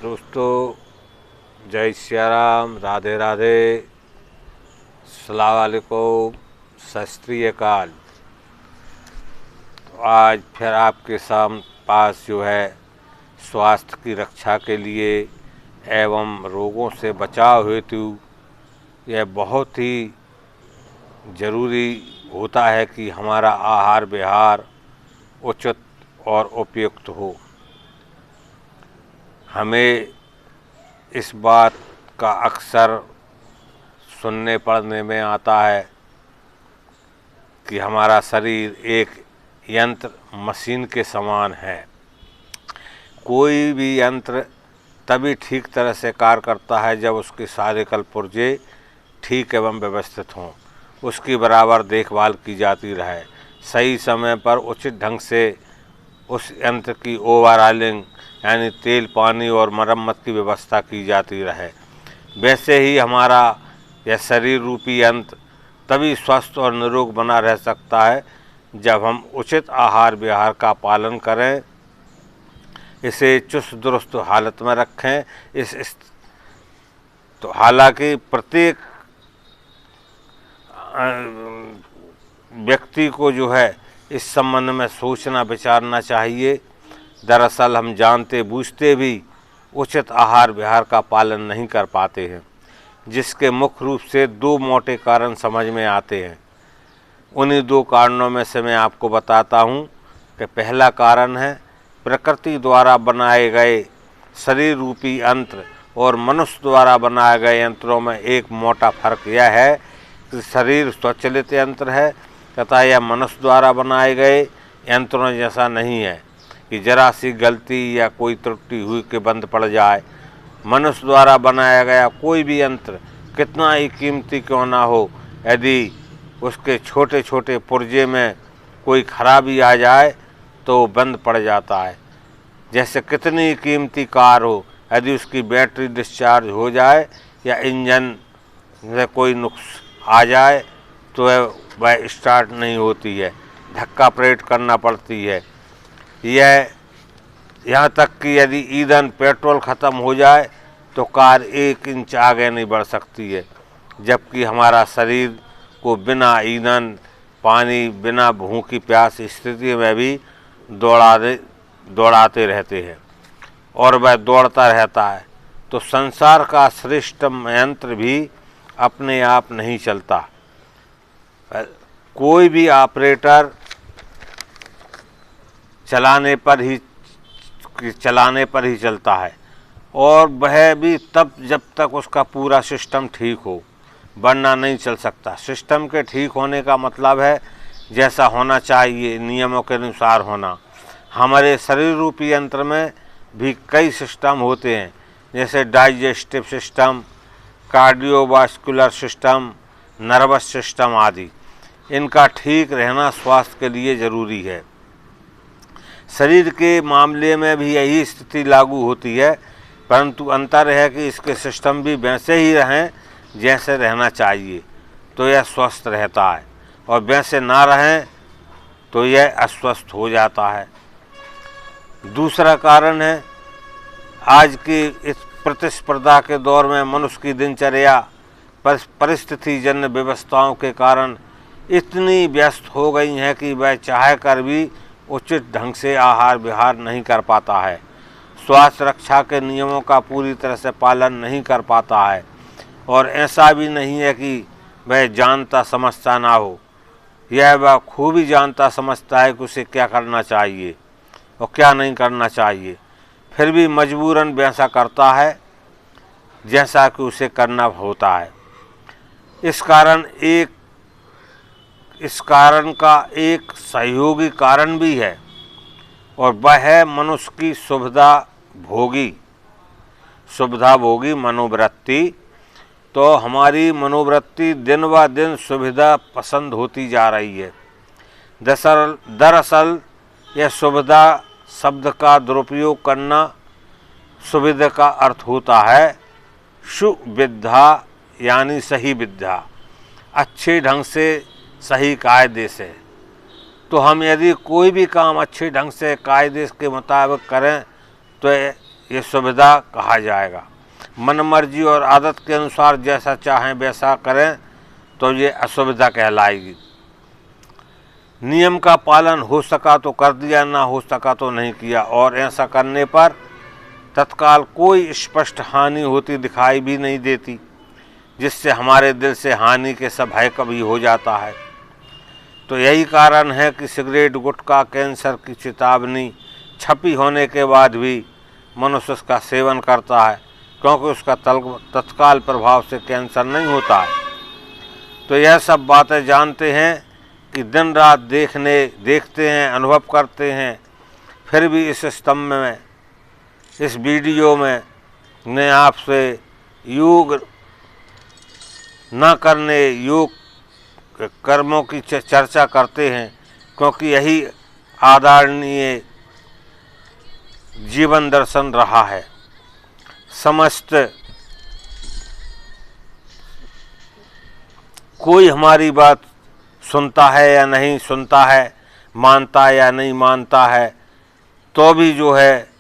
दोस्तों, जय सिया राम, राधे राधे, अस्सलाम वालेकुम, सत श्री अकाल। तो आज फिर आपके पास जो है स्वास्थ्य की रक्षा के लिए एवं रोगों से बचाव हेतु यह बहुत ही ज़रूरी होता है कि हमारा आहार विहार उचित और उपयुक्त हो। हमें इस बात का अक्सर सुनने पढ़ने में आता है कि हमारा शरीर एक यंत्र मशीन के समान है। कोई भी यंत्र तभी ठीक तरह से कार्य करता है जब उसके सारे कलपुर्जे ठीक एवं व्यवस्थित हों, उसकी बराबर देखभाल की जाती रहे, सही समय पर उचित ढंग से उस यंत्र की ओवरहाउलिंग यानी तेल पानी और मरम्मत की व्यवस्था की जाती रहे। वैसे ही हमारा यह शरीर रूपी यंत्र तभी स्वस्थ और निरोग बना रह सकता है जब हम उचित आहार विहार का पालन करें, इसे चुस्त दुरुस्त हालत में रखें। तो हालांकि प्रत्येक व्यक्ति को जो है इस संबंध में सोचना विचारना चाहिए। दरअसल हम जानते बूझते भी उचित आहार विहार का पालन नहीं कर पाते हैं, जिसके मुख्य रूप से दो मोटे कारण समझ में आते हैं। उन्हीं दो कारणों में से मैं आपको बताता हूँ कि पहला कारण है प्रकृति द्वारा बनाए गए शरीर रूपी यंत्र और मनुष्य द्वारा बनाए गए यंत्रों में एक मोटा फर्क यह है कि शरीर स्वचालित यंत्र है तथा यह मनुष्य द्वारा बनाए गए यंत्रों जैसा नहीं है कि जरा सी गलती या कोई त्रुटि हुई कि बंद पड़ जाए। मनुष्य द्वारा बनाया गया कोई भी यंत्र कितना ही कीमती क्यों ना हो, यदि उसके छोटे छोटे पुर्जे में कोई खराबी आ जाए तो बंद पड़ जाता है। जैसे कितनी कीमती कार हो, यदि उसकी बैटरी डिस्चार्ज हो जाए या इंजन में कोई नुक्स आ जाए तो वह स्टार्ट नहीं होती है, धक्का पलट करना पड़ती है। यहाँ तक कि यदि ईंधन पेट्रोल ख़त्म हो जाए तो कार 1 इंच आगे नहीं बढ़ सकती है, जबकि हमारा शरीर को बिना ईंधन पानी बिना भूख की प्यास स्थिति में भी दौड़ाते रहते हैं और वह दौड़ता रहता है। तो संसार का श्रेष्ठ यंत्र भी अपने आप नहीं चलता। कोई भी ऑपरेटर चलाने पर ही चलता है, और वह भी तब जब तक उसका पूरा सिस्टम ठीक हो, वरना नहीं चल सकता। सिस्टम के ठीक होने का मतलब है जैसा होना चाहिए नियमों के अनुसार होना। हमारे शरीर रूपी यंत्र में भी कई सिस्टम होते हैं, जैसे digestive system, cardiovascular system, nervous system आदि। इनका ठीक रहना स्वास्थ्य के लिए ज़रूरी है। शरीर के मामले में भी यही स्थिति लागू होती है, परंतु अंतर है कि इसके सिस्टम भी वैसे ही रहें जैसे रहना चाहिए तो यह स्वस्थ रहता है, और वैसे ना रहें तो यह अस्वस्थ हो जाता है। दूसरा कारण है आज की इस प्रतिस्पर्धा के दौर में मनुष्य की दिनचर्या परिस्थितिजन्य व्यवस्थाओं के कारण इतनी व्यस्त हो गई हैं कि वह चाह कर भी उचित ढंग से आहार विहार नहीं कर पाता है, स्वास्थ्य रक्षा के नियमों का पूरी तरह से पालन नहीं कर पाता है। और ऐसा भी नहीं है कि वह जानता समझता ना हो, यह वह खूब ही जानता समझता है कि उसे क्या करना चाहिए और क्या नहीं करना चाहिए, फिर भी मजबूरन वैसा करता है जैसा कि उसे करना होता है। इस कारण का एक सहयोगी कारण भी है, और वह है मनुष्य की सुविधा भोगी मनोवृत्ति। तो हमारी मनोवृत्ति दिन ब दिन सुविधा पसंद होती जा रही है। दरअसल यह सुविधा शब्द का दुरुपयोग करना। सुविधा का अर्थ होता है सुविधा यानी सही विद्या, अच्छे ढंग से सही कायदे से। तो हम यदि कोई भी काम अच्छे ढंग से कायदे के मुताबिक करें तो ये सुविधा कहा जाएगा। मन मर्जी और आदत के अनुसार जैसा चाहें वैसा करें तो ये असुविधा कहलाएगी। नियम का पालन हो सका तो कर दिया, ना हो सका तो नहीं किया, और ऐसा करने पर तत्काल कोई स्पष्ट हानि होती दिखाई भी नहीं देती, जिससे हमारे दिल से हानि के सब भय कभी हो जाता है। तो यही कारण है कि सिगरेट, गुटखा, कैंसर की चेतावनी छपी होने के बाद भी मनुष्य उसका सेवन करता है, क्योंकि उसका तत्काल प्रभाव से कैंसर नहीं होता है। तो यह सब बातें जानते हैं कि दिन रात देखते हैं, अनुभव करते हैं, फिर भी इस स्तंभ में, इस वीडियो में ने आपसे योग न करने, योग कर्मों की चर्चा करते हैं, क्योंकि यही आदरणीय जीवन दर्शन रहा है। समस्त कोई हमारी बात सुनता है या नहीं सुनता है, मानता है या नहीं मानता है, तो भी जो है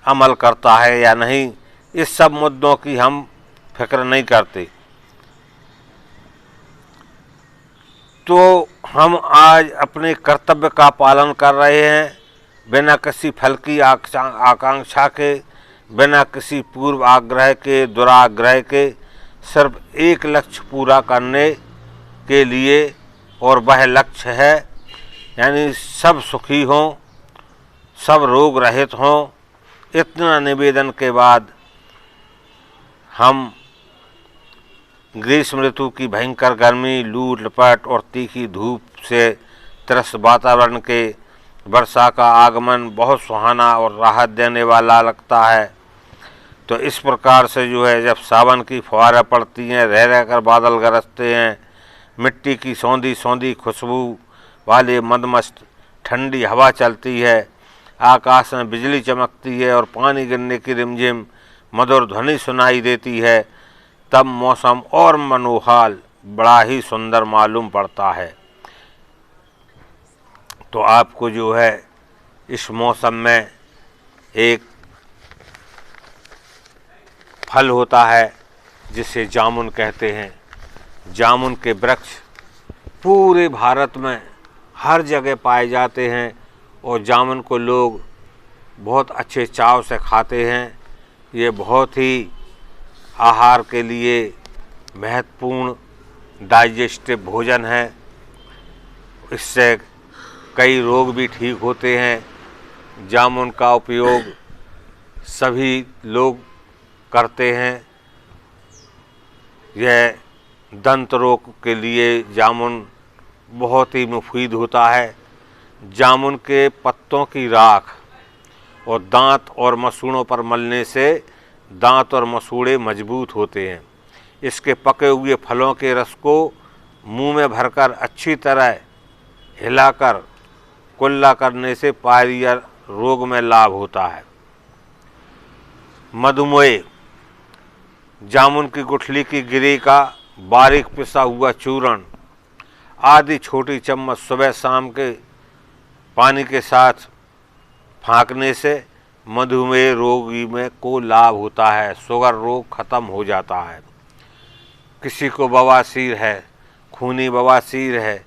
अमल करता है या नहीं, इस सब मुद्दों की हम फिक्र नहीं करते। तो हम आज अपने कर्तव्य का पालन कर रहे हैं, बिना किसी फल की आकांक्षा के, बिना किसी पूर्व आग्रह के, दुराग्रह के, सिर्फ एक लक्ष्य पूरा करने के लिए, और वह लक्ष्य है यानी सब सुखी हों, सब रोग रहित हों। इतना निवेदन के बाद हम ग्रीष्म ऋतु की भयंकर गर्मी, लू लपट और तीखी धूप से त्रस्त वातावरण के वर्षा का आगमन बहुत सुहाना और राहत देने वाला लगता है। तो इस प्रकार से जो है, जब सावन की फुहारें पड़ती हैं, रह रहकर बादल गरजते हैं, मिट्टी की सौंधी सौंधी खुशबू वाली मदमस्त ठंडी हवा चलती है, आकाश में बिजली चमकती है और पानी गिरने की रिमझिम मधुर ध्वनि सुनाई देती है, तब मौसम और मनोहाल बड़ा ही सुंदर मालूम पड़ता है। तो आपको जो है इस मौसम में एक फल होता है जिसे जामुन कहते हैं। जामुन के वृक्ष पूरे भारत में हर जगह पाए जाते हैं और जामुन को लोग बहुत अच्छे चाव से खाते हैं। ये बहुत ही आहार के लिए महत्वपूर्ण डाइजेस्टिव भोजन है। इससे कई रोग भी ठीक होते हैं। जामुन का उपयोग सभी लोग करते हैं। यह दंत रोग के लिए जामुन बहुत ही मुफीद होता है। जामुन के पत्तों की राख और दांत और मसूड़ों पर मलने से दांत और मसूड़े मजबूत होते हैं। इसके पके हुए फलों के रस को मुंह में भरकर अच्छी तरह हिलाकर कुल्ला करने से पायरिया रोग में लाभ होता है। मधुमेह, जामुन की गुठली की गिरी का बारीक पिसा हुआ चूर्ण आधी छोटी चम्मच सुबह शाम के पानी के साथ फाँकने से मधुमेह रोगी में को लाभ होता है। शुगर रोग खत्म हो जाता है। किसी को बवासीर है, खूनी बवासीर है,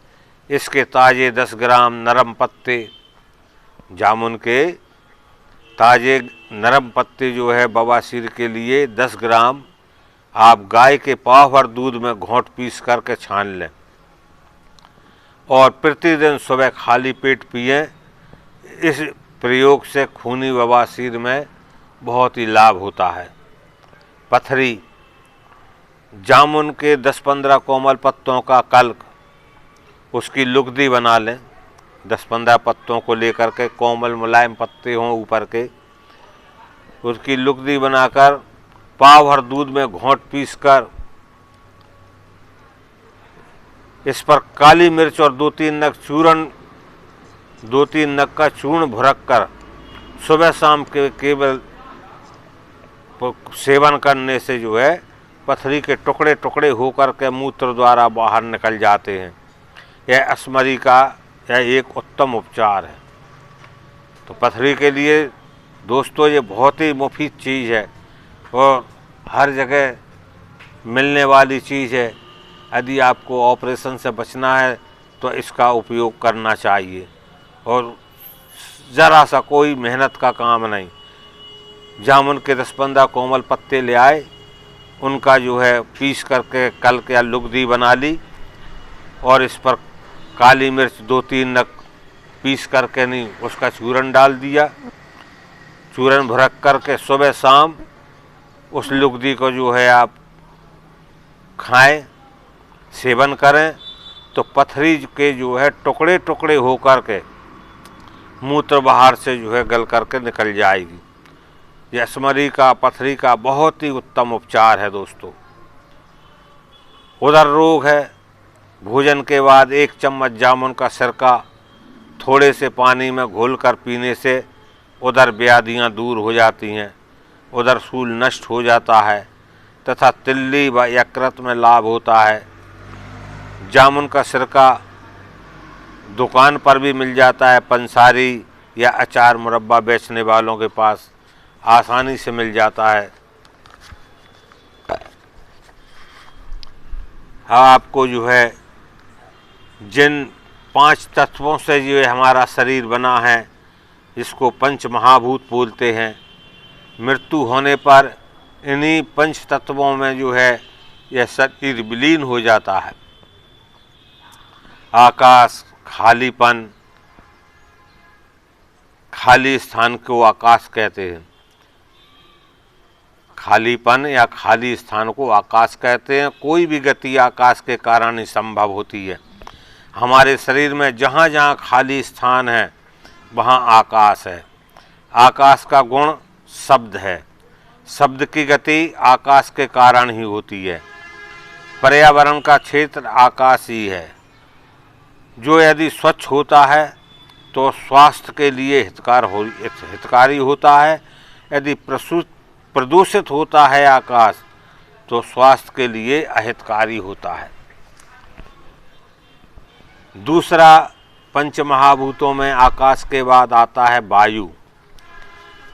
इसके ताज़े 10 ग्राम नरम पत्ते, जामुन के ताज़े नरम पत्ते जो है बवासीर के लिए 10 ग्राम आप गाय के पाव भर दूध में घोंट पीस करके छान लें और प्रतिदिन सुबह खाली पेट पिएं। इस प्रयोग से खूनी बवासीर में बहुत ही लाभ होता है। पथरी, जामुन के 10-15 कोमल पत्तों का कल्क, उसकी लुगदी बना लें। 10-15 पत्तों को लेकर के, कोमल मुलायम पत्ते हों ऊपर के, उसकी लुगदी बनाकर पाव भर दूध में घोंट पीसकर इस पर काली मिर्च और 2-3 नग का चूर्ण भुरक कर सुबह शाम के केवल सेवन करने से जो है पथरी के टुकड़े टुकड़े होकर के मूत्र द्वारा बाहर निकल जाते हैं। यह अस्मरी का यह एक उत्तम उपचार है। तो पथरी के लिए दोस्तों ये बहुत ही मुफीद चीज़ है और हर जगह मिलने वाली चीज़ है। यदि आपको ऑपरेशन से बचना है तो इसका उपयोग करना चाहिए और ज़रा सा कोई मेहनत का काम नहीं। जामुन के 10-15 कोमल पत्ते ले आए, उनका जो है पीस करके कल या लुगदी बना ली और इस पर काली मिर्च 2-3 नग पीस करके नहीं उसका चूरन डाल दिया। चूरन भुरक करके सुबह शाम उस लुगदी को जो है आप खाएं, सेवन करें तो पथरी के जो है टुकड़े टुकड़े होकर के मूत्र बाहर से जो है गल करके निकल जाएगी। यह स्मरी का, पथरी का बहुत ही उत्तम उपचार है दोस्तों। उदर रोग है, भोजन के बाद 1 चम्मच जामुन का सिरका थोड़े से पानी में घोलकर पीने से उदर व्याधियाँ दूर हो जाती हैं, उदर शूल नष्ट हो जाता है तथा तिल्ली व यकृत में लाभ होता है। जामुन का सिरका दुकान पर भी मिल जाता है, पंसारी या अचार मुरब्बा बेचने वालों के पास आसानी से मिल जाता है। आपको जो है जिन 5 तत्वों से जो है हमारा शरीर बना है, इसको पंच महाभूत बोलते हैं, मृत्यु होने पर इन्हीं 5 तत्वों में जो है यह शरीर विलीन हो जाता है। आकाश, खालीपन, खाली स्थान को आकाश कहते हैं। खालीपन या खाली स्थान को आकाश कहते हैं। कोई भी गति आकाश के कारण ही संभव होती है। हमारे शरीर में जहाँ जहाँ खाली स्थान है वहाँ आकाश है। आकाश का गुण शब्द है, शब्द की गति आकाश के कारण ही होती है। पर्यावरण का क्षेत्र आकाश ही है, जो यदि स्वच्छ होता है तो स्वास्थ्य के लिए हितकारी होता है। यदि प्रदूषित होता है आकाश तो स्वास्थ्य के लिए अहितकारी होता है। दूसरा, पंचमहाभूतों में आकाश के बाद आता है वायु।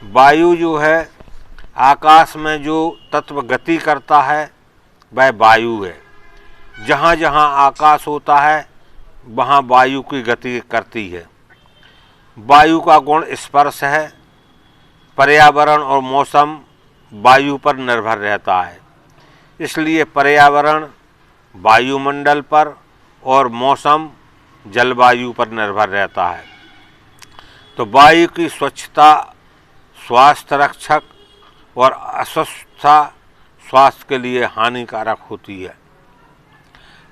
वायु जो है आकाश में जो तत्व गति करता है वह वायु है। जहाँ जहाँ आकाश होता है वहाँ वायु की गति करती है। वायु का गुण स्पर्श है। पर्यावरण और मौसम वायु पर निर्भर रहता है, इसलिए पर्यावरण वायुमंडल पर और मौसम जलवायु पर निर्भर रहता है। तो वायु की स्वच्छता स्वास्थ्य रक्षक और अस्वच्छता स्वास्थ्य के लिए हानिकारक होती है।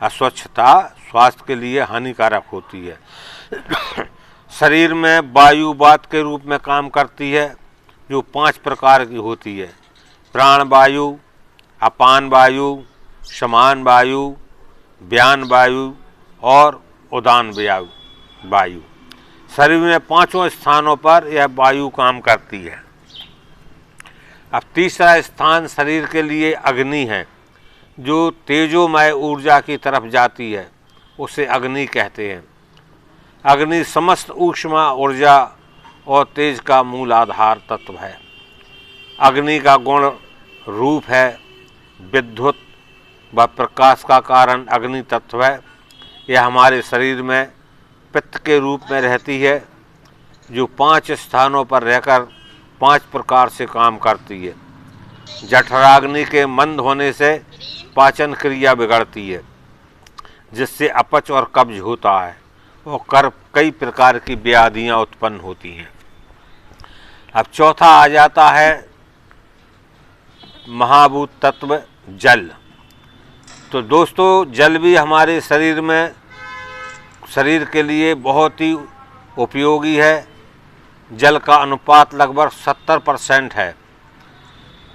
अस्वच्छता स्वास्थ्य के लिए हानिकारक होती है। शरीर में वायु वात के रूप में काम करती है, जो 5 प्रकार की होती है। प्राण वायु, अपान वायु, समान वायु, व्यान वायु और उदान वायु। शरीर में 5 स्थानों पर यह वायु काम करती है। अब तीसरा स्थान शरीर के लिए अग्नि है, जो तेजोमय ऊर्जा की तरफ जाती है, उसे अग्नि कहते हैं। अग्नि समस्त ऊष्मा, ऊर्जा और तेज का मूल आधार तत्व है। अग्नि का गुण रूप है, विद्युत व प्रकाश का कारण अग्नि तत्व है। यह हमारे शरीर में पित्त के रूप में रहती है, जो 5 स्थानों पर रहकर 5 प्रकार से काम करती है। जठराग्नि के मंद होने से पाचन क्रिया बिगड़ती है, जिससे अपच और कब्ज होता है और कई प्रकार की व्याधियाँ उत्पन्न होती हैं। अब चौथा आ जाता है महाभूत तत्व जल। तो दोस्तों जल भी हमारे शरीर के लिए बहुत ही उपयोगी है। जल का अनुपात लगभग 70% है।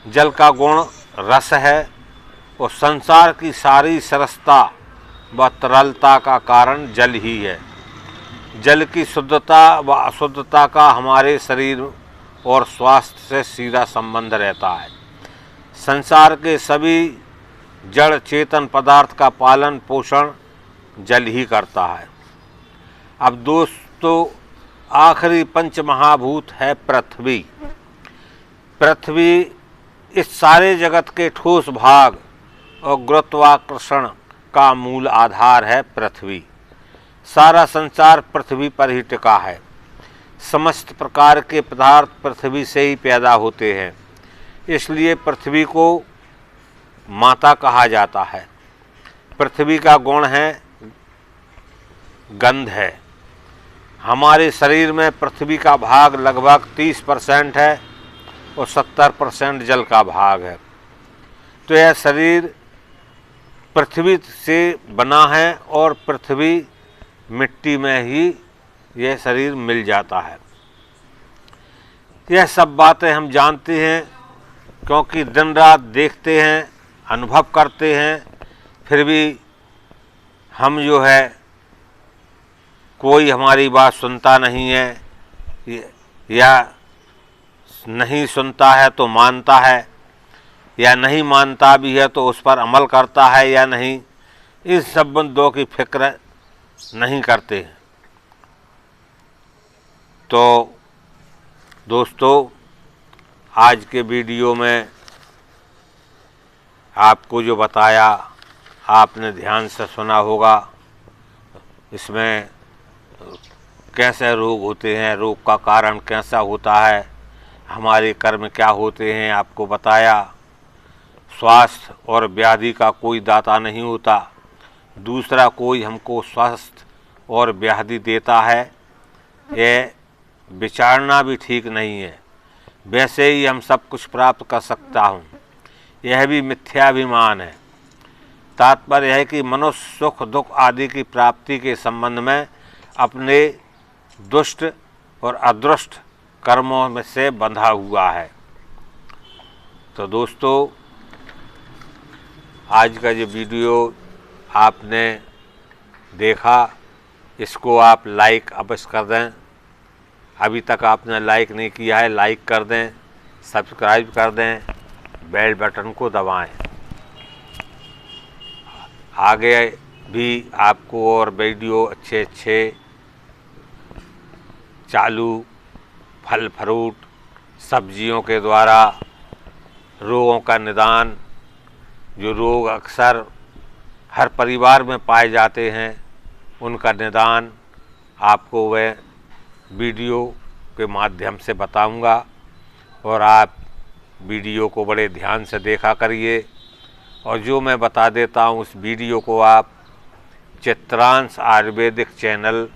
जल का गुण रस है और संसार की सारी सरसता व तरलता का कारण जल ही है। जल की शुद्धता व अशुद्धता का हमारे शरीर और स्वास्थ्य से सीधा संबंध रहता है। संसार के सभी जड़ चेतन पदार्थ का पालन पोषण जल ही करता है। अब दोस्तों आखिरी पंच महाभूत है पृथ्वी। पृथ्वी इस सारे जगत के ठोस भाग और गुरुत्वाकर्षण का मूल आधार है पृथ्वी। सारा संसार पृथ्वी पर ही टिका है। समस्त प्रकार के पदार्थ पृथ्वी से ही पैदा होते हैं, इसलिए पृथ्वी को माता कहा जाता है। पृथ्वी का गुण है गंध है। हमारे शरीर में पृथ्वी का भाग लगभग 30% है और 70% जल का भाग है। तो यह शरीर पृथ्वी से बना है और पृथ्वी मिट्टी में ही यह शरीर मिल जाता है। यह सब बातें हम जानते हैं क्योंकि दिन रात देखते हैं, अनुभव करते हैं, फिर भी हम जो है कोई हमारी बात सुनता नहीं है, या नहीं सुनता है तो मानता है, या नहीं मानता भी है तो उस पर अमल करता है या नहीं, इन संबंधों की फिक्र नहीं करते हैं। तो दोस्तों, आज के वीडियो में आपको जो बताया आपने ध्यान से सुना होगा। इसमें कैसे रोग होते हैं, रोग का कारण कैसा होता है, हमारे कर्म क्या होते हैं, आपको बताया। स्वास्थ्य और व्याधि का कोई दाता नहीं होता, दूसरा कोई हमको स्वास्थ्य और व्याधि देता है, यह विचारना भी ठीक नहीं है। वैसे ही हम सब कुछ प्राप्त कर सकता हूँ, यह भी मिथ्याभिमान है। तात्पर्य है कि मनुष्य सुख दुख आदि की प्राप्ति के संबंध में अपने दुष्ट और अदृष्ट कर्मों में से बंधा हुआ है। तो दोस्तों, आज का जो वीडियो आपने देखा, इसको आप लाइक अवश्य कर दें। अभी तक आपने लाइक नहीं किया है, लाइक कर दें, सब्सक्राइब कर दें, बेल बटन को दबाएं। आगे भी आपको और वीडियो अच्छे चालू फल फ्रूट सब्जियों के द्वारा रोगों का निदान, जो रोग अक्सर हर परिवार में पाए जाते हैं, उनका निदान आपको वह वीडियो के माध्यम से बताऊंगा। और आप वीडियो को बड़े ध्यान से देखा करिए, और जो मैं बता देता हूँ उस वीडियो को आप चित्रांश आयुर्वेदिक चैनल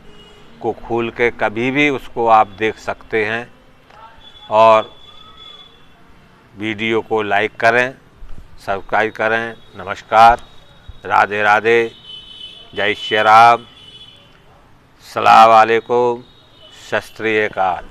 को खोल के कभी भी उसको आप देख सकते हैं। और वीडियो को लाइक करें, सब्सक्राइब करें। नमस्कार, राधे राधे, जय श्री राम, अस्सलाम वालेकुम, सत श्री अकाल।